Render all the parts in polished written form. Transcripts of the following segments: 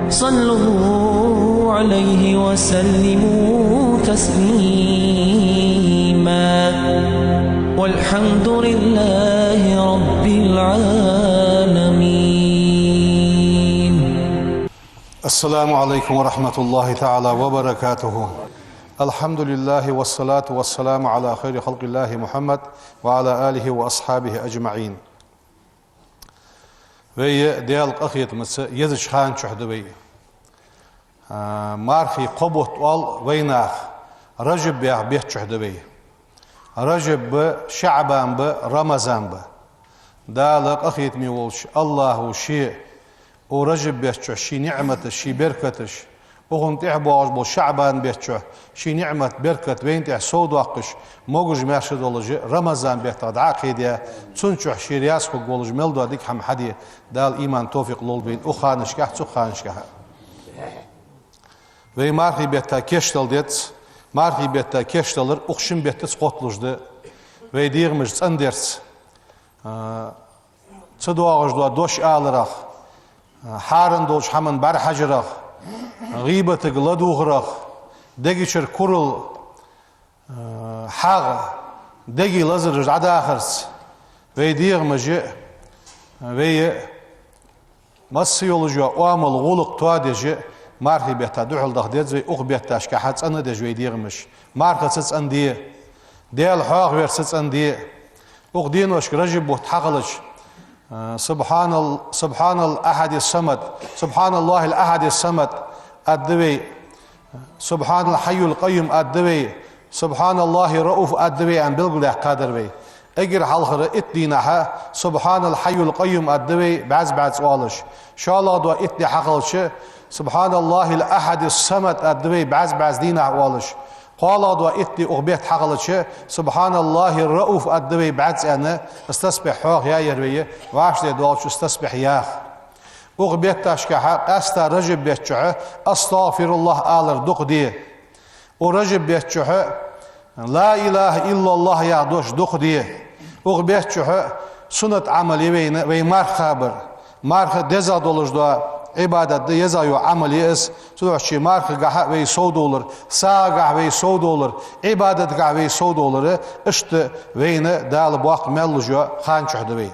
صلوا عليه وسلموا تسليما والحمد لله رب العالمين. السلام عليكم ورحمة الله تعالى وبركاته. الحمد لله والصلاة والسلام على خير خلق الله محمد وعلى آله وأصحابه أجمعين. وي ديال أخيط مس يزش خان شهدوي مارخي قبوت وال ويناخ رجب بيع بيت شهدوي رجب شعبان ب رمضان ب دالك أخيط ميولش الله شيء ورجب بيت شي نعمة شي بركتش وهم تعبوا بو شعبان بيتشو شي نعمة بركت وين تع سود واقش موجج مرشد ولج رمضان بيتاد عقيدة تنشو شي رياس خو ولج ملدو ديك هم حدي دال إيمان توفيق لول بين أخانش كه تخانش كه وي مارخي بيتا كشتل ديت مارخي بيتا كشتلر أخشم بيتا سقطلوجد وي ديغمج صندرس تدواغج دو دوش آلرخ حارن دوش حمن بر حجرخ غيبة غلدوغرخ دقيشر كورل حاغ دقي لزر عدا آخرس ويديغ مجي وي مسيولوجيا وعمل غلق تواديجي مارخي بيتا دوحل دخ ديت زي أخ بيتا شكاحات أنا ديج ويديغ مش مارخي ستس أندي ديال حاغ وير ستس أندي أخ دينوش رجب وتحقلش سبحان الأحد الصمد سبحان الله الأحد الصمد الدوي سبحان الحي القيوم الدوي سبحان الله رؤوف الدوي عن بلغ قادر بي اجر حلخر اتدينها سبحان الحي القيوم الدوي بعد سوالش شاء الله دو اتدي حقلش سبحان الله الأحد الصمد الدوي بعد دينه والش قال دو اتدي اغبيت حقلش سبحان الله الرؤوف الدوي بعد انا استسبح حوغ يا يرويه واش دي دوالش استسبح ياخ أغبيت تشكحة أستا رجب بيتشعه أستغفر الله آلر دق دي ورجب بيتشعه لا إله إلا الله يعدوش دق دي أغبيت تشعه سنة عملي وي مارخ خابر مارخ دزا دولش دوا عبادت دي يزايو عملي اس سنوشي مارخ قحا وي $100 ساعة قح وي $100 عبادت قح وي $100 اشت وين دال بوقت ملجو خان شهدوي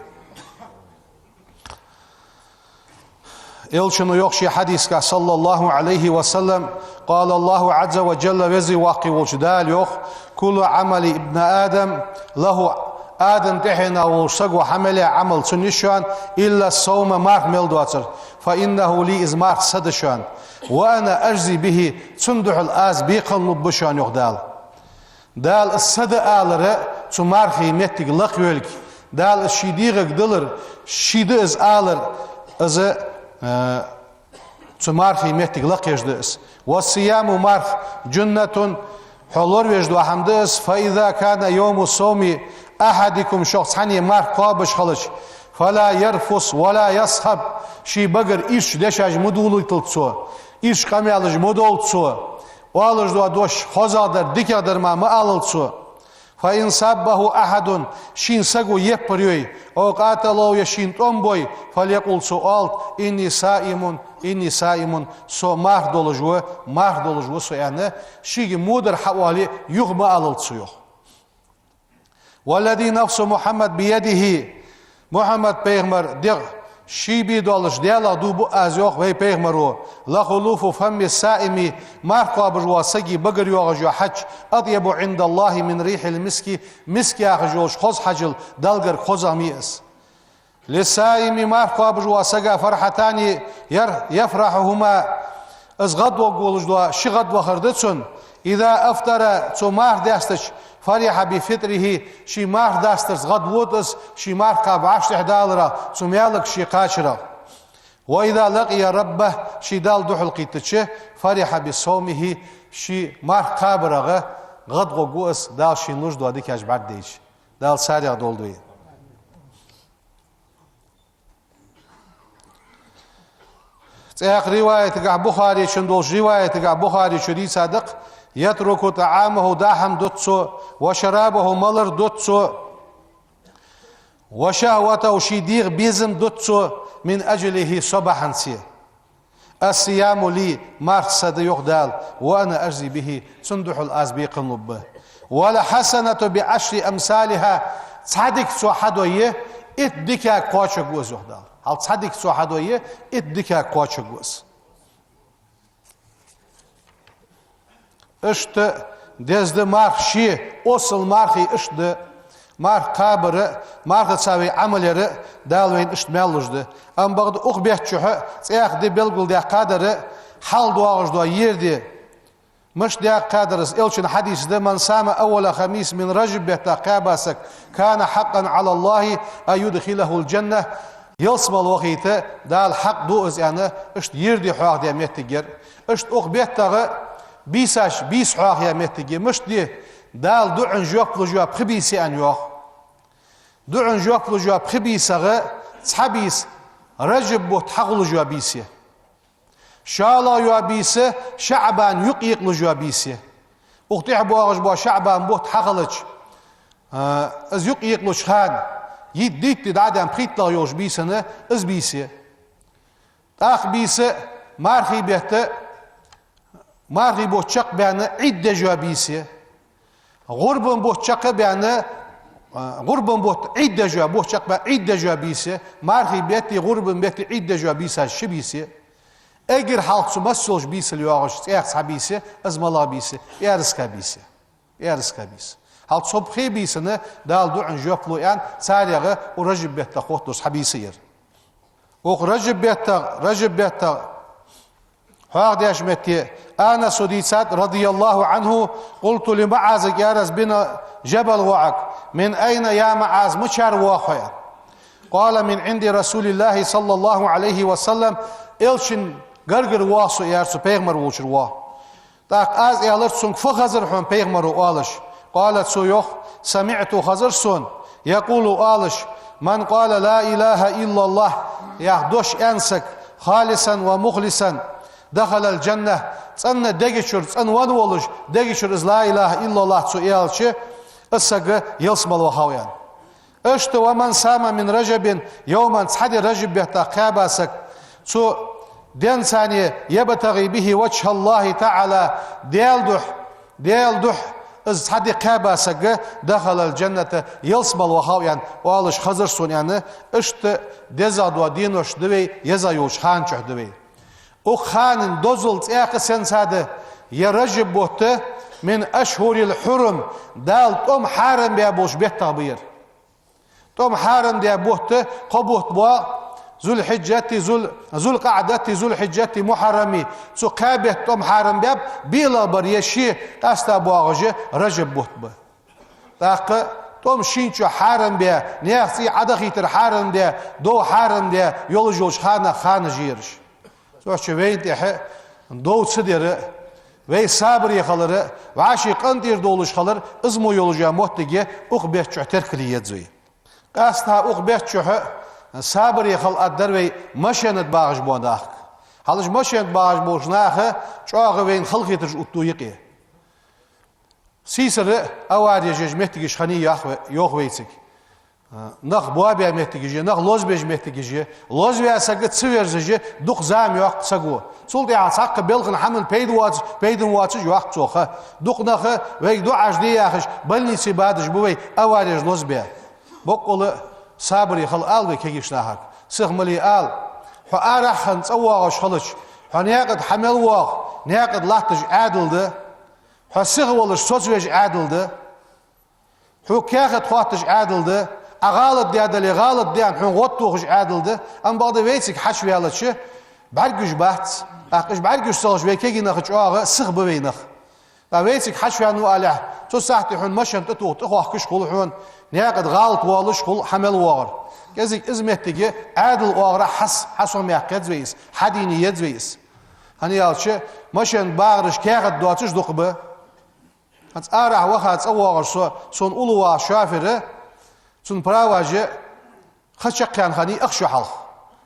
إلشنو يخشي حديثك صلى الله عليه وسلم قال الله عز وجل وزي واقي وجدال يخ كل عمل ابن آدم له آدم تحينا وشق وحمل عمل سنشان إلا الصوم مارك ملدواتر فإنه لي إز مارك سدشان وأنا أجزي به تندح الآز بيقلب بشان يخدال دال السد آلر تمارخي متك لقيولك دال الشيديغك دلر شيد إز آلر إز تمارخي متك لقيجدس والصيام مارخ جنة حلور وجدو حمدس فإذا كان يوم الصوم أحدكم شخص حني مارخ قابش خلش فلا يرفس ولا يصحب شي بقر إيش دشاج مدولو تلتسو إيش قميالج مدولتسو والج دو دوش خوزادر ديكادر ما ألتسو فإن صبه أحد شين سقو يبريوي أو قاتلو يشين تنبوي فليقول سؤال إني سائم سو مارخ دولجو سو يعني شيء مودر حوالي يغمى ألتسو والذي نفس محمد بيده محمد بيغمر دغ شي بيدولش ديالا دوبو ازيوخ وي بيغمرو لخلوف فم السائم مارقا بجواسقي بقر يوغجو حج اطيب عند الله من ريح المسك مسك اخجوش خوز حجل دلغر خوزاميس للسائم مارقا بجواسقا فرحتان يفرحهما ازغد وقولش دوا شغد وخردتسن اذا افطر تمار داستش فرح بفطره شي مار داسترز غد ووتس شي مار قاب $10 سميالك شي قاشرة وإذا لقي ربه شي دال دوحل قيتتشه فرح بصومه شي مار قابرغه غد وقوس دال شي نوش دو ديك اجبار ديش دال ساريغ دولدوي تاق رواية تقع بخاري شندوش رواية تقع بخاري شدي صادق يترك طعامه داحم دوتسو وشرابه ملر دوتسو وشهوته شيديغ بيزم دوتسو من أجله صباحا سي الصيام لي مقصد يقدال وأنا أجزي به صندوح الأزبيق النب ولا حسنة بعشر أمثالها تصدق سوحدوية اتدكا قوشك وز يقدال هل تصدق سوحدوية اتدكا قوشك وز اشت دزد مارخ شي أصل مارخي اشت مارخ قابر مارخ تساوي عملير دالوين اشت مالوجد ام بغد اخبيت شوح سياخ دي بلغل دي قادر حال دواغش دوا يردي مش دي قادر إلشن حديث ده من سام أول خميس من رجب بتقابسك كان حقا على الله أن يدخله الجنة يلسم الوقيت دال حق دو از يعني اشت يردي حواق دي ميتجر اشت اخبيت تغ بيساش بيس حواق يا ميتجر مش دي دال دو عن جواب لجواب خبيسي أن يوخ دو عن جواب لجواب خبيسة تحبيس رجب بتحقل جوابيسي شالا جوابيسي شعبان يقيق لجوابيسي اختيح بواغش بوا شعبان بتحقلج از يقيق لجخان يديت دادان بخيط لا يوش بيسنه از بيسي تاخ بيسي مارخي بيهت مارخي بوتشق بيانه عدة جوابيسي غربن بوتشق بيانه غربن بوت عدة جواب بوتشق بيانه عدة جوابيسي مارخي بيهتي غربن بيهتي عدة جوابيسي شبيسي اگر حالق سمسلش بيسي ليواغش تيخ بيسي از ملا بيسي يارسكا بيسي يارسكا بيسي حالق صبحي بيسنه دال دو عن جواب لويان ساريغه ورجب بيهتا خوتوس حبيسير وق رجب بيهتا حاق ديش متي أنا سديسات رضي الله عنه قلت لمعاذ يارز بن جبل وعك من أين يا معاذ مشار واخيا قال من عند رسول الله صلى الله عليه وسلم إلشن غرغر واسو يارسو پیغمبر وچر وا تاق از يالر سون فخزر هم پیغمبر والش قالت سو يخ سمعت خزر سون يقول آلش من قال لا إله إلا الله يخدوش أنسك خالصا ومخلصا دخل الجنة تسنى دقشر تسنى ونولش دقشر إز لا إله إلا الله تسوئيالش أساق يلسم الوخاويان اشت ومن سام من رجب يوما تحدي رجب بيهتاقاباسك تسو دين ثانية يبتغي به وجه الله تعالى ديال دح از تحدي قاباسك دخل الجنة يلسم الوخاويان والش خزر سون يعني اشت دزاد ودينوش دوي يزايوش خانچوح دوي او خان دوزلت اخ سنساده يرجب بوته من اشهر الحرم دال توم حارم بيا بوش بيت تغبير توم حارم بيا بوته قبوت بوا ذو الحجة ذو القعدة ذو الحجة محرمي سو قابه توم حارم بيا بيلا بريشي قاستا بواغجه رجب بوت به تاق توم شينچو حارم بيا نيخسي عدخيتر حارم بيا دو حارم بيا يول جوش خانه جيرش سوش وين تحه دو صديره وي صبر يخلره وعاشي قندير دولش خلر ازمو يولجا موتگه اوخ بيچو تركليه زوي قاستا اوخ بيچو صبر يخل ادر وي مشنت باغش بونداخ حالش مشنت باغش بوشناخه چوغ وين خلقيتر اوتو يقي سيسر اواري جمتگش خني يوخ ويتك نخ بوابي مهتجي نخ لوز بيج مهتجي لوز بيا سقط سويرزجي دوق زام يوق سقو سولدي عساق بلغن حمل بيدن واتش يوق توخه دوق نخ وي دو عجدي ياخش بلني سبادش بوي اواريج لوز بيا بقول صابري خل الوي كيش ناحك سخملي ال حو ارخن صواغش خلش حنيقد حمل واق نيقد لاتج عادلده حسغولش سوزويج عادلده حو كاخد خواتج عادلده أغالط ديادلي غالط ديان حون غطوخش عادلده أم بعض ويتك حشوي على شيء بعرقش بات أقش بعرقش صلش ويكيجي نخش آغا سخ بوينخ ويتك حشوي عنو عليه تو ساعتي حون مشن تتوت أخوة كش خل حون نياقد غالط والش خل حمل واغر كذلك إزمتك عادل واغر حسو ميحكد زويس حديني يد زويس هني يالشي مشن باغرش كاغد دواتش دقبه هات أرح وخات أواغر سون أولوا شافره سون براواجه خشقان خاني اخشو حل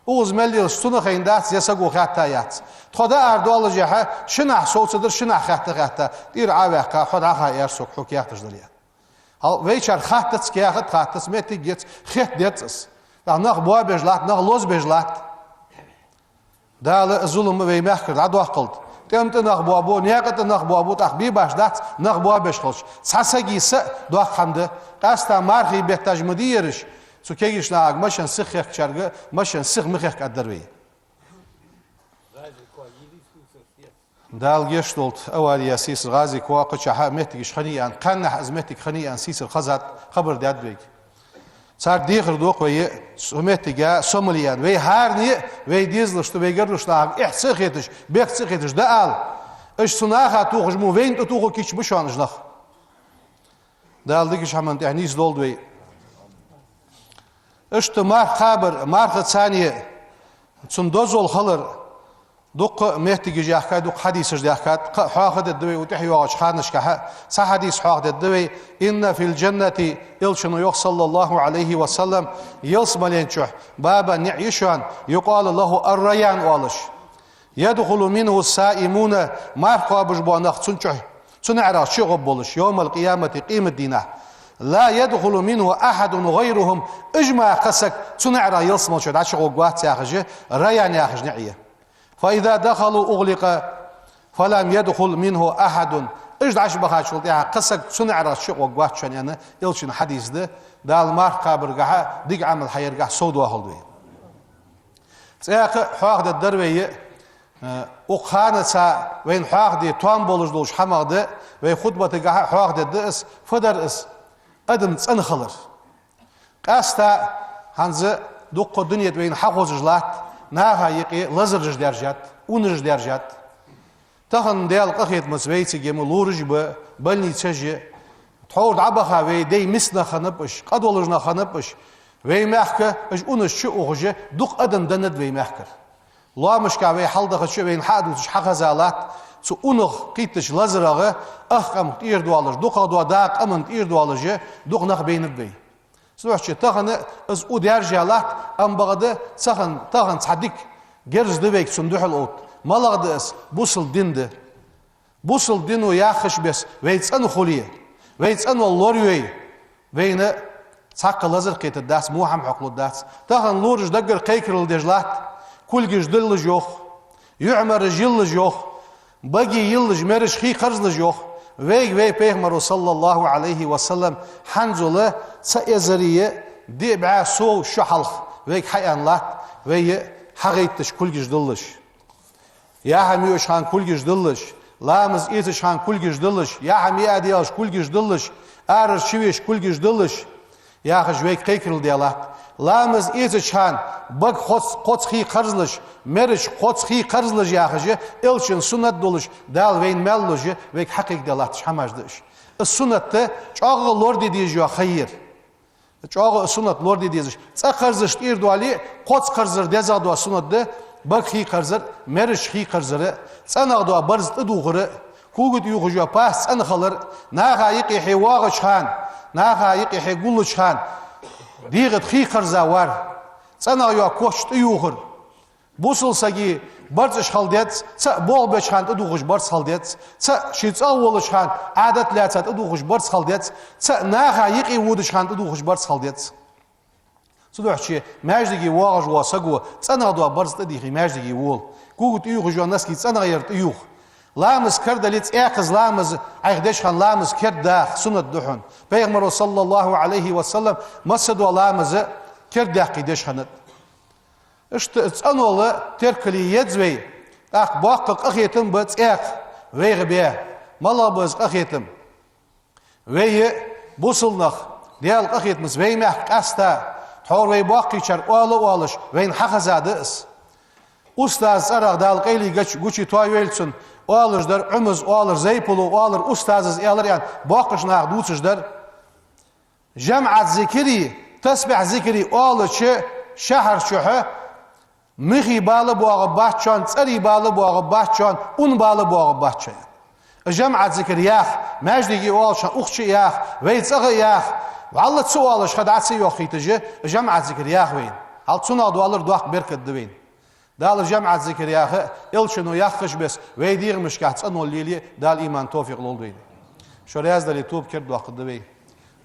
اوز ملي ستون خيندات يسقو خاتايات خدا اردوال جها شنح صوتدر شنح خاتا دير عاوقا خدا خا يرسوك حكياتش دليا هل ويچر خاتت كياخت خاتس متي جيت خيت ديتس دا نخ بوا بجلات نخ لوز بجلات دال ظلم وي محكر عدو قلت تمت نخبو ابو نيقت نخبو ابو تخبي باش دات نخبو باش خلش ساسگي س دو خمده قاستا مارخي بهتاج مديرش سو كيش ناق مشن سخ يخشرغ مشن سخ مخ قدروي دال جشتولت اول ياسيس غازي كواقش مهتك خنيان قنح ازمتك خنيان سيس الخزات خبر داد بيك صار ديخر دوق وي سمتك سومليان وي هارني وي ديزلش وي گرلش ناق احسخيتش بيخسخيتش دال اش سناخا توخش مو وين توخو كيش بشانش نخ دال ديكش حمن تعنيس دولد وي اشت مار خبر مار ثانيه تندوزول خلر دوق مهتي جاكا دوق حديث جاكات حاخد الدوي وتحيي واش خانش كها صح حديث حاخد الدوي ان في الجنه يلشن يخ صلى الله عليه وسلم يلسملينچ بابا نعيشان يقال له الريان والش يدخل منه السائمون ما قابج بونخ تنچ تنعرا شغب بولش يوم القيامه قيمه دينه لا يدخل منه احد غيرهم اجمع قسك تنعرا يلسمل شد عشق وقوات ياخج ريان ياخج نعيه فإذا دخلوا أغلق فلم يدخل منه أحد إجد عش بخاشل يا قسك سنعرا شق وقوات شان يعني يلشن حديث ده دال مار قابر قها ديق عمل حير قها سود واخل دوي سياق حاق الدروي وقخانة سا وين حاق دي توان بولج دوش حماق ده وي خطبة قها حاق ده اس فدر اس أدم تنخلر قاستا هنز دوق الدنيا وين حقوز جلات ناها يقي لزرج درجات ونرج درجات تخن ديال قخيت مسويتي جيم لورج بلني تشجي تحور عبخا وي دي مسنا خنبش قدولجنا خنبش وي محكه اش اونش شو اوجه دوق ادن دند وي محكر لا مشكا وي حلدخ شو وين حادوش حخزالات سو اونخ قيتش لزرغه اخم تير دوالج دوق دو داق امن تير دوالج دوق نخ بين بي سوحش تخن از او درجالات ام بغده سخن تخن صديق جرز دويك صندوق الاوت مالغد اس بوصل دينده بوصل دينو ياخش بس ويتصن خوليه ويتصن اللوريوي وين ساق لازر قيت الداس موحم حقل الداس تخن لورج دقر قيكرل دجلات كل جش دل جوخ يعمر جل جوخ باقي يلج مرش خي قرز جوخ وي پیغمبر صلى الله عليه وسلم حنزله سأزريه دي بع سو شحلخ ويك حيان لات وي حقيتش كل جش دلش يا حميوش خان كل جش دلش لامز ايتش خان كل جش دلش يا حمي ادياش كل جش دلش ار شويش كل جش دلش يا خش ويك قيكرل ديالات لامز ايتش خان بق قوت خي قرزلش مرش قوت خي قرزلش يا خش الشن سنت دلش دال وين ملوش ويك حقيق ديالات شماجدش السنت چاغ لورد ديجو خير چاغ سنت لورد ديجش قرزش اير دوالي قوت قرزر دزادو سنت ده بق خي قرزر مرش خي قرزر صناغدو برز تدوغره كوغد يوغجو باس ان خلر ناغا يقي حواغش خان ناغا يقي حقولش خان ديغت خي قرزا وار صناغ يو كوشت يوغر بوصل ساجي برزش خالديت س بول بش خان تدوغش برز خالديت س شيص اولش خان عادت لاتات تدوغش برز خالديت س ناغا يقي ودش خان تدوغش برز خالديت سدوحشي ماجدي واغج واسغو صناغدو برز تديغي ماجدي وول كوغت يوغجو ناسكي صناغ يرت يوغ لامز كرد ليت اقز لامز ايغدش خان لامز كرد سنت دحون پیغمبر صلى الله عليه وسلم مسد لامز كرد قيدش خانت اشت تصنول تركلي يدزوي اق باق اخيتم بصيق ويغبي مالابز اخيتم وي بوصلنخ ديال اخيت مسوي مح قاستا تور وي باقي شر والش وين حخزادس استاذ ارغ دال قيلي غوچي تويلسن والر عمز والر زيبلو والر استاذ يالر يعني باقشنا دوسجدر جمع ذكري تسبح ذكري والش شهر شوه مخي باlı boğu bahçan tsari باlı boğu bahçan un باlı boğu bahçan جمع ذكر ياخ ماجدي والش اخشي ياخ ويصغ ياخ والله تسوالش خدعتي يوخيتجي جمع ذكر ياخ وين هل تصنع دوالر دوق بركت دوين دال جمع ذكر ياخ الشنو ياخش بس ويدير مش كاتسن وليلي دال ايمان توفيق لولدين شرياز دال يوتيوب كرد دوق دوين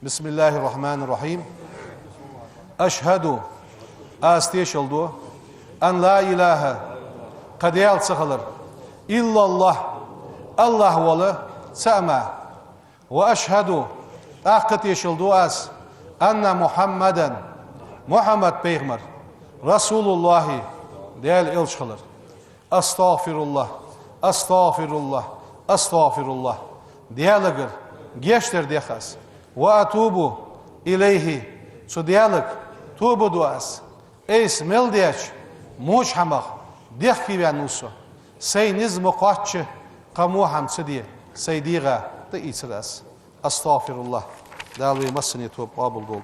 بسم الله الرحمن الرحيم اشهد استيشلدو ان لا اله قديال سخلر إلا الله الله ولا سأما وأشهد أخت يشلدواس أن محمدا محمد بيغمر رسول الله ديال إلشخلر أستغفر الله أستغفر الله أستغفر الله ديالغر جيشتر ديخاس وأتوب إليه سو ديالك توبو دواس إيس ملديش موش حمق ديخ كيبان نوسو سي نزم قاتش قمو هم سدي سيديغا تئيسراس أستغفر الله دالو يمسني توب قابل دولد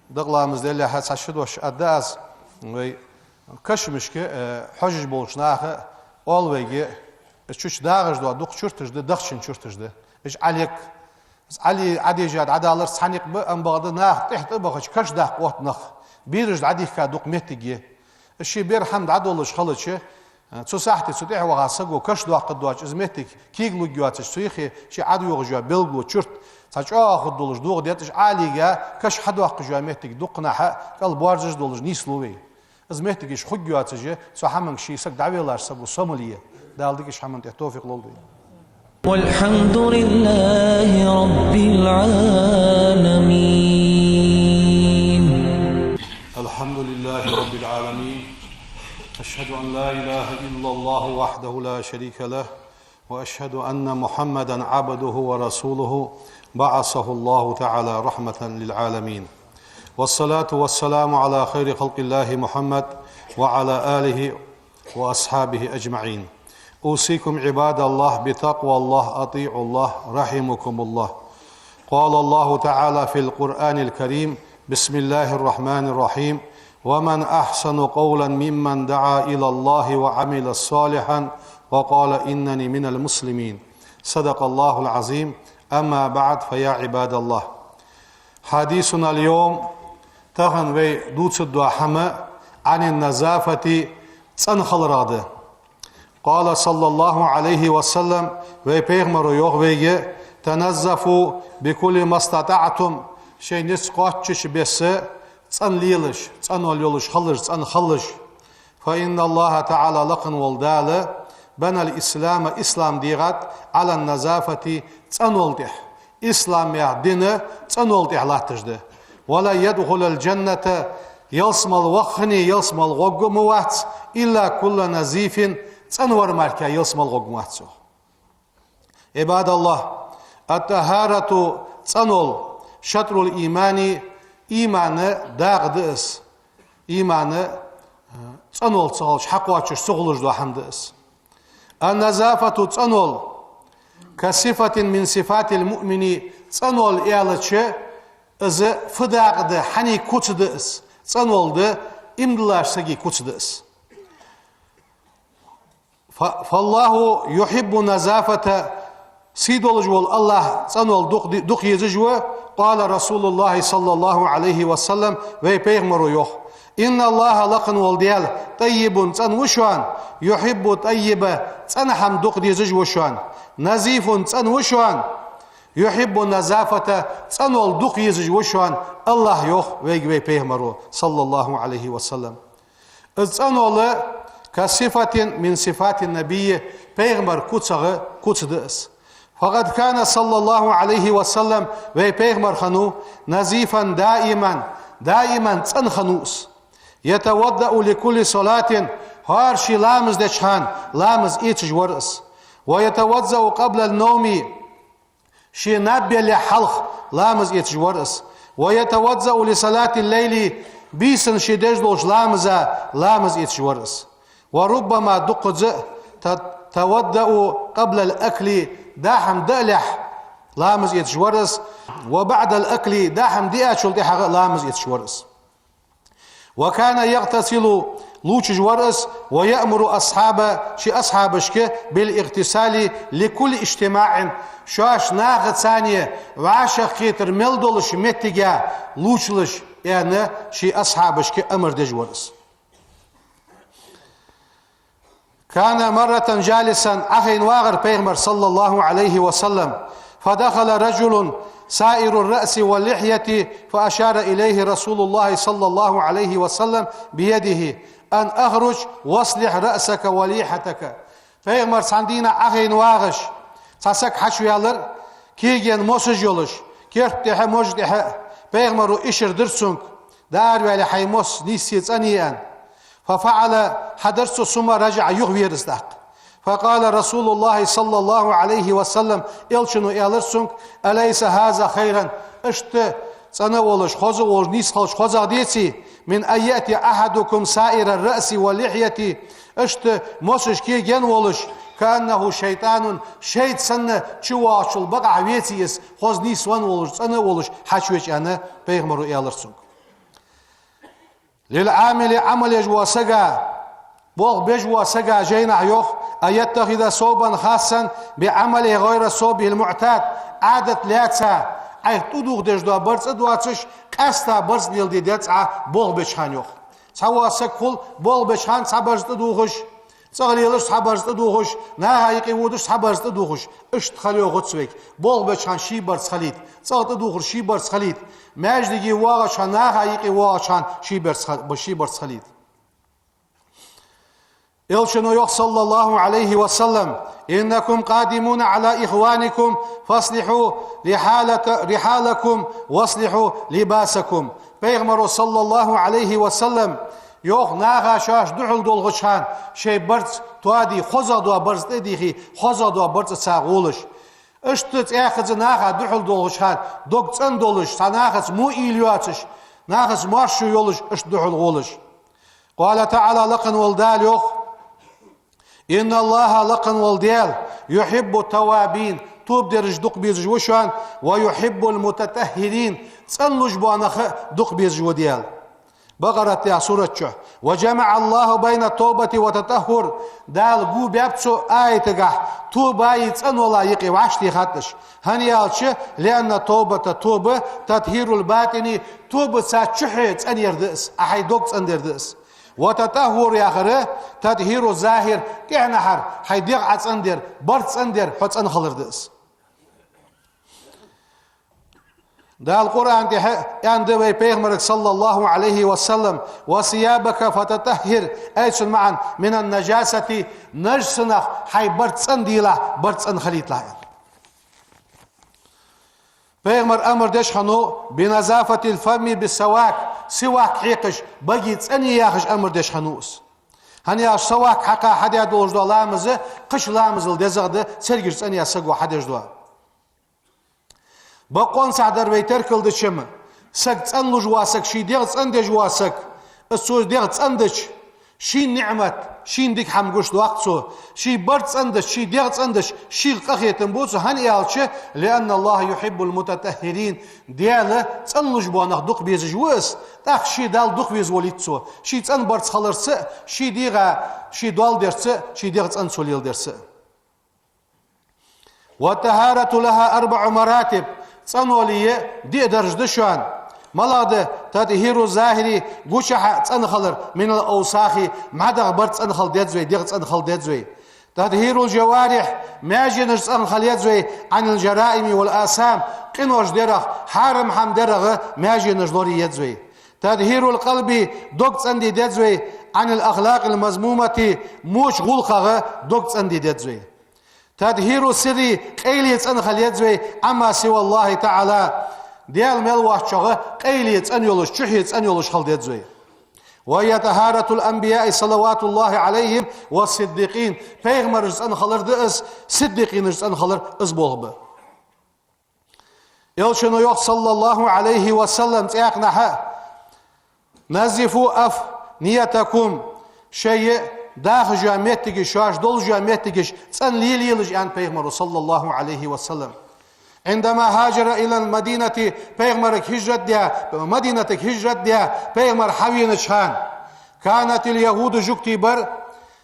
دغلامز ديالي حاس عشدوش أداز وي كشمشكي حجج بولشناخ أولويجي اشوش داغش دوا دوق شرطجده دخشن شرطجده اش عليك علي عادي جاد عدالر سانيق بأم بغدا ناخ تحت بخش كش داق وقت نخ بيرج عادي كادوق متجي الشي بير حمد عدولش خلص تسو ساحتي سو تيح وغاسقو كش دوا قدواش ازمتك كيغلو جواتش سويخي شي عادو يغجوا بلغو شرط ساچ اخد دولش دوق ديتش عاليغا كش حدوا قجوا متك دوقنا قال بوارجش دولش نيسلوي ازمتك خو جواتش سو حمن شي سق دعويلار سبو سومليه دالدك اش حمن توفيق لولدي والحمد لله رب العالمين الحمد لله رب العالمين أشهد أن لا إله إلا الله وحده لا شريك له وأشهد أن محمدا عبده ورسوله بعثه الله تعالى رحمة للعالمين والصلاة والسلام على خير خلق الله محمد وعلى آله وأصحابه أجمعين أوصيكم عباد الله بتقوى الله أطيعوا الله رحمكم الله قال الله تعالى في القرآن الكريم بسم الله الرحمن الرحيم ومن أحسن قولا ممن دعا إلى الله وعمل صالحا وقال إنني من المسلمين صدق الله العظيم أما بعد فيا عباد الله حديثنا اليوم تغن وي دوتس الدوحمة عن النزافة تنخل راده قال صلى الله عليه وسلم وي بيغمر يغوي تنزفوا بكل ما استطعتم شيء نسقاتش بس تنليلش تنوليلش خلش تنخلش فإن الله تعالى لقن والدال بنى الإسلام إسلام ديغات على النزافة تنولدح إسلام يعدين تنولدح لا تجده ولا يدخل الجنة يلسم الوخني يلسم الغقموات إلا كل نزيف تنور مالكا يلسم الغقموات عباد الله الطهارة تنول شطر الإيمان إيمان داغدس إيمان تنول تغلش حقواتش سغلش دو حمدس النزافة تنول كصفة من صفات المؤمن تنول إعلتش إذ فداغد حني كوتدس تنول ده إمدلاش سجي كوتدس فالله يحب نزافة سيدول جوال الله تنول دق يزجوا قال رسول الله صلى الله عليه وسلم ويبيغمرو يوخ إن الله لقن والديال طيب تنوشوان يحب طيب تنحم دق يزجوشوان نزيف تنوشوان يحب النزافة تنول دق يزجوشوان الله يوخ ويبيغمرو صلى الله عليه وسلم تنول كصفة من صفات النبي بيغمر كوتسغ فقد كان صلى الله عليه وسلم ويبيغمر خنو نزيفا دائما تنخنوس يتوضأ لكل صلاة هارشي لامز دشان لامز إيتش ورس ويتوضأ قبل النوم شي نبي لحلق لامز إيتش ورس ويتوضأ لصلاة الليل بيسن شي دجلوش لامز إيتش ورس وربما دقز تودأ قبل الأكل داحم دالح لامز يتشورس وبعد الأكل داحم دياتشل ديح لامز يتشورس وكان يغتسل لوش جورس ويأمر أصحابك بالاغتسال لكل اجتماع شاش ناغ ثانية وعاشق خيتر ملدولش متجا لوشلش يعني شي أصحابك أمر دي جورس كان مرة جالسا أخي واغر بيغمر صلى الله عليه وسلم فدخل رجل سائر الرأس واللحية فأشار إليه رسول الله صلى الله عليه وسلم بيده أن أخرج واصلح رأسك وليحتك. Peygamber sandina ahin واغش تسك حشويالر كيجن موسج يولش كيرتها موجدها Peygamber إشر درسونك دار ولا حيموس نيسيت أنيان ففعل حدرس ثم رجع يغوي رزق. فقال رسول الله صلى الله عليه وسلم إلشنو إلرسونك أليس هذا خيرا اشت سنولش خوزو ولش نيسخلش خوزا ديتي من أن يأتي أحدكم سائر الرأس واللحية اشت موسج كيجن ولش كأنه شيطان شيط سنة چواش البقع ويتيس خوز نيسوان ولش سنة ولش حشوش أنا بيغمرو إلرسونك للعامل عمل يجوا سجا بوغ بيجوا سجا جينا يوخ أيتخذ صوبا خاصا بعمله غير صوبه المعتاد عادة لاتسا أي تدوغ دجدوا برز ادواتش كاستا برز نيل دي داتسا بوغ بيشخان يوخ سوا سكول بوغ بيشخان سابرز تدوغش صغليلش سابرز تدوغش ناها يقيودش سابرز تدوغش اشت خليو غتسويك بوغ بيشخان شي برز خليت صغل تدوغر شي برز خليت ماجدگي واغشان ناها يقي واغشان شي برز خليت إلشنو يوخ صلى الله عليه وسلم إنكم قادمون على إخوانكم فاصلحوا رحالكم واصلحوا لباسكم. Peygamber صلى الله عليه وسلم يوخ ناغا شاش دحل دولغشان شي برز توادي خوزا دوا برز تديخي خوزا دوا برز ساغولش اشتت اخذ ناغا دحل دولغشان دوغتن دولش سناغز مو إليواتش ناغز مارشو يولش اش دحل غولش. قال تعالى لقن والدال يوخ إن الله لقن والديال يحب التوابين توب درج دق بيزج وشان ويحب المتطهرين تسنلج بانخ دق بيزج وديال. بقرة يا سورة وجمع الله بين التوبة والتطهر دال قو بيبتسو آيتقح توبة يتسنو لا يقي وعشتي خاتش هنيالش لأن التوبة توبة تطهير الباطن توبة ساتشحي تسن يردس أحي دوك تسن يردس وتطهر يا خره تطهير الظاهر كهنحر حيديق عصندر برد صندر حص انخلردس ده القرآن عند بيغمرك صلى الله عليه وسلم وثيابك فتطهر ايش معا من النجاسة نجسنا حي برد صنديلا برد صنخليت لها بيغمر أمر دشخنو بنظافة الفم بالسواك سواك حيقش بقيت أني ياخش أمر دشخنوس هني سواك حقا حد يدولش دو لامزه قش لامزل دزغده سرگرس أني يسقو حدش دو بقون سعدر بيتر كل دشم سق تنلج واسك شي ديغ تندج واسك السوز ديغ تندج شي نعمت شي ديك حمقوش دوقتو شي برد تندج شي ديغ تندج شي قخيتن بوسو هني يالش لأن الله يحب المتطهرين دياله تنلج بوانخ دوق بيزج وس تاخ شي دال دوق بيز وليتسو شي تن برد خلرس شي ديغا شي دال درس شي ديغ تن سوليل درس. والطهارة لها 4 مراتب تنوليه دي درج دشان ملاده تطهير الظاهري غوشح تنخلر من الاوساخ مدغ برد تنخل دزوي دغ تنخل دزوي تطهير الجوارح ماجن تنخل دزوي عن الجرائم والآثام قنوش درغ حرم حم درغ ماجن جلوري يدزوي تطهير القلب دوغ تندي دزوي عن الاخلاق المذمومه موش غلقه دوغ تندي دزوي تطهير السر قيلي تنخل يدزوي اما سوى الله تعالى ديال ملوح شغه قيليت أن يولش شحيت أن يولش خلد يدزوي. وهي طهارة الأنبياء صلوات الله عليهم والصديقين پیغمبر رز أن خلر دأس صديقين رز أن خلر أزبوغ يلشنو يوخ صلى الله عليه وسلم تيقنح نزفوا أف نيتكم شيء داخل جامعتك شاش دول جامعتك تسن ليليلج عن پیغمبر صلى الله عليه وسلم عندما هاجر إلى المدينة پیغمبرك هجرت دیا مدينتك هجرت دیا پیغمبر حوين شان كانت اليهود جكتي بر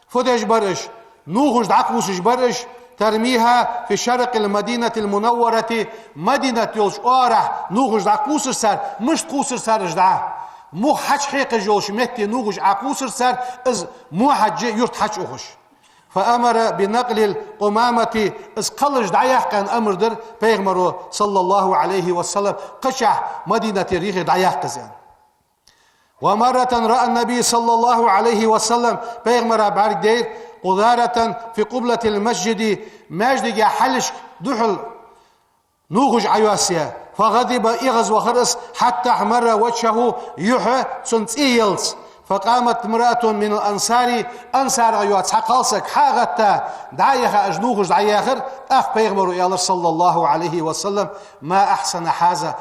فدش برش نوغش دعقوسش برش ترميها في شرق المدينة المنورة مدينة يولش أورح نوغش دعقوسش سر مش قوسر سرش دعا مو حج حيق جولش متي نوغش عقوسر سر از مو حج يرت حج أخش فأمر بنقل القمامة اسقلج دعيح كان أمر در پیغمبر صلى الله عليه وسلم قشع مدينة ريخ دعيح كزان. ومرة رأى النبي صلى الله عليه وسلم پیغمبر بارك دير قذارة في قبلة المسجد مجد حلش دحل نوغج عيواسيا فغضب إغز وخرس حتى احمر وجهه يحى سنتيلز. فقامت امرأة من الأنصار أنصار غيوات سقالسك حاغتا دعيها أجنوغج دعياخر أخ بيغمر صلى الله عليه وسلم ما أحسن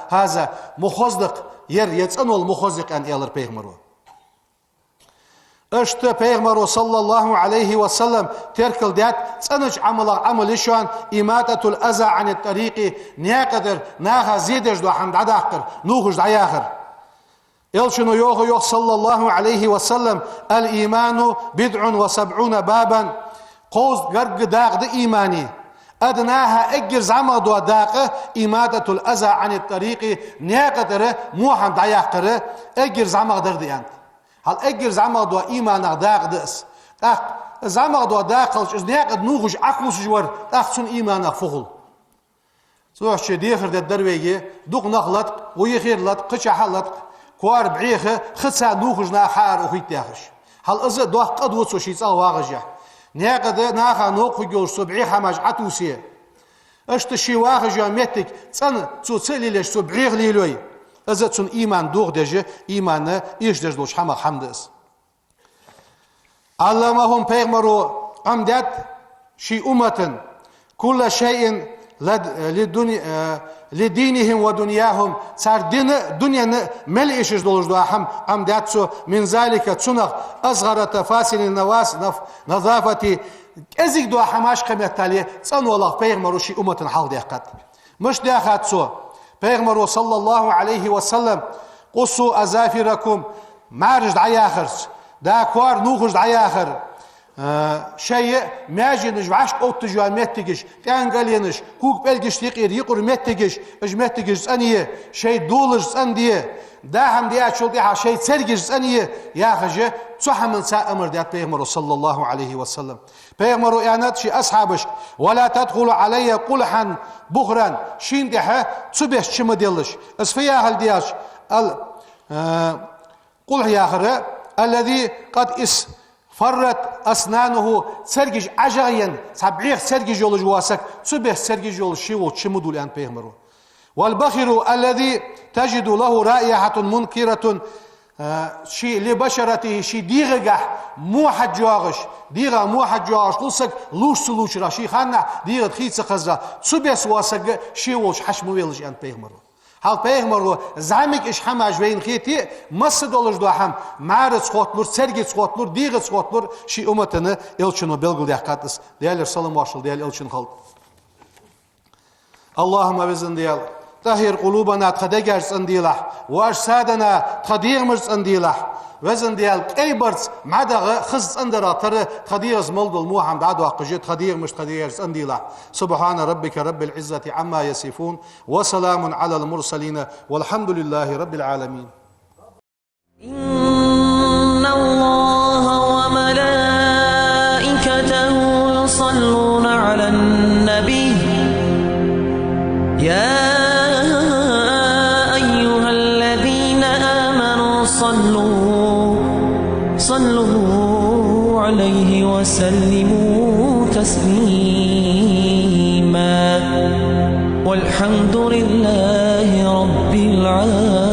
هذا مخزدق يتسأنو المخزدق أن يالر بيغمرو اشت بيغمرو صلى الله عليه وسلم تركل ديات تسأنج عمل شوان إماتة الأذى عن الطريق نيقدر ناها زيدج دو حمد عداقر نوغج دعياخر يلشنو يوغ صلى الله عليه وسلم الإيمان 70 بابا قوز قرق داق دا إيماني أدناها أجر زعما دو داق إماتة الأذى عن الطريق نيقدر موحن دعياقر أجر زعما در دي أنت هل أجر زعما دو إيمان داق دس زعما دو داق نيقد نوغج أقوس جور أخسن إيمان فغل سوح شديخر دا درويجي دوق نغلط ويخير لط قشا حلط كوار بعيخه خدسا نوخجنا حار وخيت ياخش هل از دوه قد وصو شيصا واغجا نيقد ناخا نوق جور سبعيخه مجعتوسيه اشت شي واغجا متك صن تو تسليلش سبعيخ ليلوي از تون ايمان دوغ دجه ايمان ايش دجلوش حما حمدس علمهم پیغمبرو امدت شي امه كل شيء لدينهم ودنياهم صار دنيا ملئش دولجدوهم امداتسو من ذلك تنغ اصغر تفاصيل النواس نظافه ازيك دو حماش قمتالي صن والله پیغمبر شي امه حال دقت مش داخاتسو پیغمبر صلى الله عليه وسلم قصوا اظافركم مارج دعياخرس دا كوار نوخج دعياخر شيء ماجي نجعش قوت جوا متجش كان قالينش كوك بلجش تقير يقر متجش اج متجش انيه شيء دولج انديه دا هم دي اشول دي شيء سرجش انيه يا خجه صح من سا امر ديات بيغمر صلى الله عليه وسلم بيغمر اعانات شي اصحابش ولا تدخلوا علي قلحا بخرا شين دحه صبح شم ديلش اسفيا هل دياش قلح يا اخر الذي قد فرت أسنانه سرجج عجيا سبعيخ سرجج يولج واسك صبح سرجج يولج شيء وشمدوا لأن بيغمروا والبخر الذي تجد له رائحة منكرة شيء لبشرته شيء ديغة موحد جواغش ديغة موحد جواغش قلسك لوش سلوش راشي خانا ديغة خيط خزرة صبح واسك شيء وش حشم ويلج أن بيغمروا هل پیغمبر زعمك إيش حما جوين خيتي مسد ولج دوهم معرض خاطر سرجت خاطر ديغت خاطر شيء أمتنا إلشنو بلغل دهقاتس ديال السلام واشل ديال إلشن خلط اللهم بزن ديال طهر قلوبنا تخدجرس انديله وأجسادنا تخديرمرس انديله وزن ديال كيبرز معدا خز اندرا ترى تخديرز ملدل موحم بعد وقجت خدير مش خديرز انديله سبحان ربك رب العزة عما يصفون وسلام على المرسلين والحمد لله رب العالمين. إن الله وملائكته يصلون على النبي يا أيها الذين آمنوا صلوا عليه وسلموا تسليما والحمد لله رب العالمين.